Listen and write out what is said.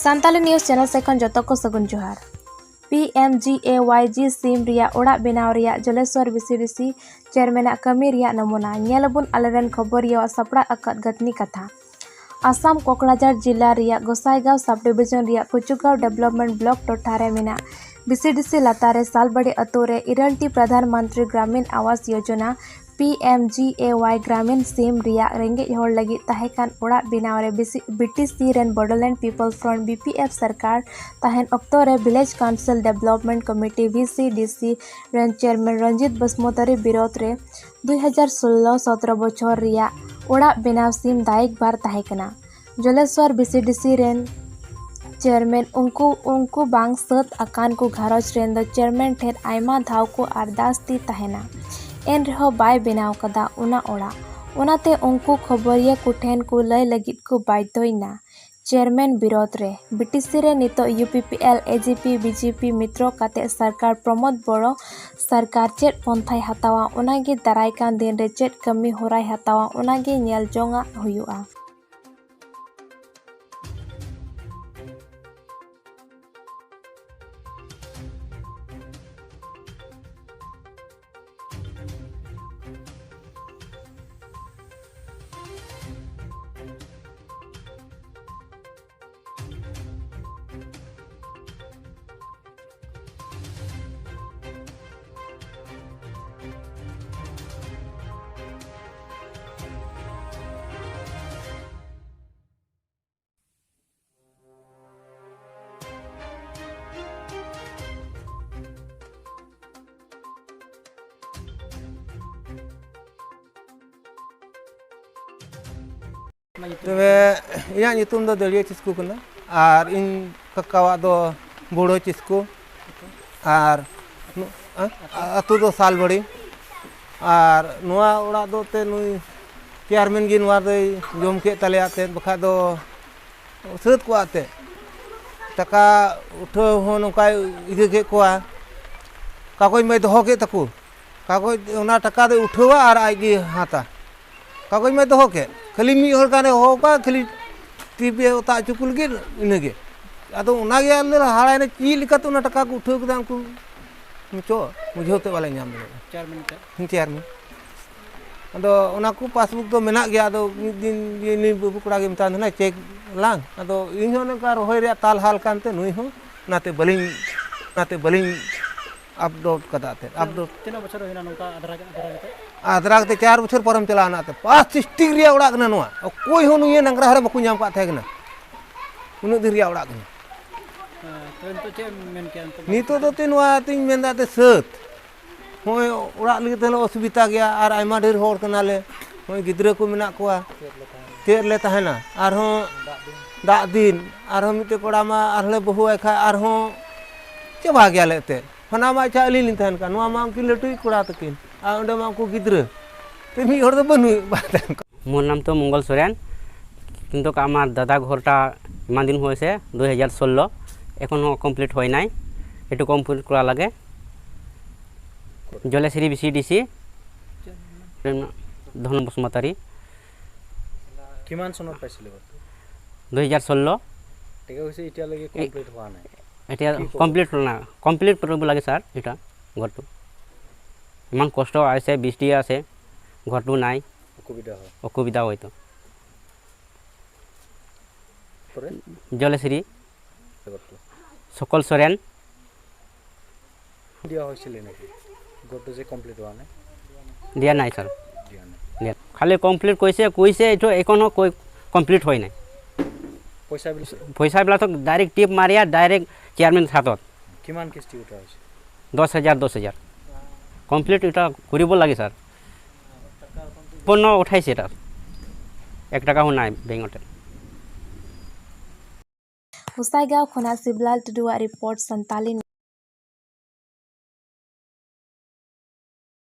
सान्ताली news channel से खन जतो को सगुन जोहार। PMGAYG सिम रिया ओड़ा बेनाव रिया जलेश्वर BCDC चेयरमैन कमी रिया नमूना नेलबुन आलेरेन खबरिया सपड़ा अकद गतनी कथा। आसाम कोकराझार जिला रिया गोसाईगांव सब डिविजन रिया कुचुगांव डेवलपमेंट ब्लॉक टोठारे मेना BCDC लातारे सालबड़ी अतोरे इरलटी प्रधानमंत्री ग्रामीण आवास योजना PMGAY ग्रामीण सिम रिया रेंगे होड़ लगी तहेकान ओड़ा बिनावरे BTC रेन बॉडोलैंड पीपल फ्रंट BPF सरकार तहन अक्तोरे village council development committee VCDC रेन चेयरमैन रंजीत बसमोतारी विरोध रे 2016-17 बछर रिया ओड़ा बेनाव सिम दायिक बार तहेकना। जलेश्वर BCDC रेन चेयरमैन उनको बांग सत अकान को घारज रेन द चेयरमैन ठेर आयमा धाव को अरदास ती तहेना एन रहो बाय बेनाव कदा उना ओड़ा उनाते उनको खबरिया कुठेन को लय लगित को बाध्यना। चेयरमैन विरोध रे BTC रे नितो UPPL AGP BJP मित्रों काते सरकार प्रमोद बड़ो सरकार चेत पंथाय हतावा उनागे दारायकान दिन रे चेत कमी होराय हतावा उनागे नेल जोंगा हुयुआ। तबे इया नितुम दो दलिया चिस्कू कना और इन कक्कावा दो बूढ़ो चिस्कू और अतु दो सालबड़ी और नुआ ओड़ा दो ते नुई चेयरमैन गी नुआ दो जोम के तले आते बखा दो सत को आते टका उठो हो नोका इदि के कोआ कागज में दोहो के तकू कागज ओना टका दे उठवा और आगे हाता कागज में दोहो के खाली मी हर काने हो का खाली टीपे उता चुकुल गे इनगे अदो उनागे आले हाड़ा ने ची लिकत उना टका को उठो कदा को मुचो मुझोते वाला नाम चेयरमैन अदो उना को पासबुक दो मेना गया अदो मिद दिन ये नि बाबू कड़ा गे मता ना चेक लांग अदो इन होने का रोय रे ताल हाल कानते नुई हो नाते बलिंग अपलोड कदाते अपलोड तीन बछर होइना नोका आदराग ते 4 बछर परम चलाना ते 5 डिस्ट्रिक्ट रिया ओड़ा कना नोआ कोई हो नुए नंगरा हरे बकु जाम का थे कना उनु दिन रिया ओड़ा कना तो चे मेन के अंत नितो तो तिनवा तिन मेंदा ते सत होय ओड़ा लगे ते असुविधा गया और आयमा ढेर होर कना ले होय गिद्रा को मेना कोआ तेर ले तहना आर हो दा दिन आर हो मिते कोड़ा मा आरले बहु आखा आर हो चबा गया लेते फना मा चा अली लिन तहन का नोआ मा की लटुई कोड़ा तकिन आ ओंडे मा को गिद्रा ते मी हर दो बनु बातन मोर नाम तो मंगल सोरेन किंतु आमार दादा घरटा इमान दिन होइसे 2016 एखोनो कमप्लीट होय नाई एटु कमप्लीट करा लागे जलेश्वर BCDC धन बसुमतारी किमान सनत पाइছিলে 2016 टेका होइसे इटा लगे कमप्लीट होआ नाई এটা কমপ্লিট কৰিব লাগে স্যার এটা ঘৰটো ইমান কষ্ট আছে বৃষ্টি আছে ঘৰটো নাই অসুবিধা হয় তো জলেশ্রী সকল সরেন দিয়া হৈছিল নেকি ঘৰটো যে কমপ্লিট হোৱা নাই দিয়া নাই স্যার দিয়া খালি কমপ্লিট কৈছে এটো এখনো কমপ্লিট হয় নাই পইচা বিলাক ডাইরেক্ট টিপ মারিয়া ডাইরেক্ট চেয়ারম্যান হাতত কিমান কিস্তি উঠা হৈছে 10,000 কমপ্লিট এটা কৰিব লাগে স্যার পূর্ণ উঠাইছে এটা 1 টাকাও নাই বেংকতে गोसाईगांव खना सिबलाल टुडुआ रिपोर्ट संताली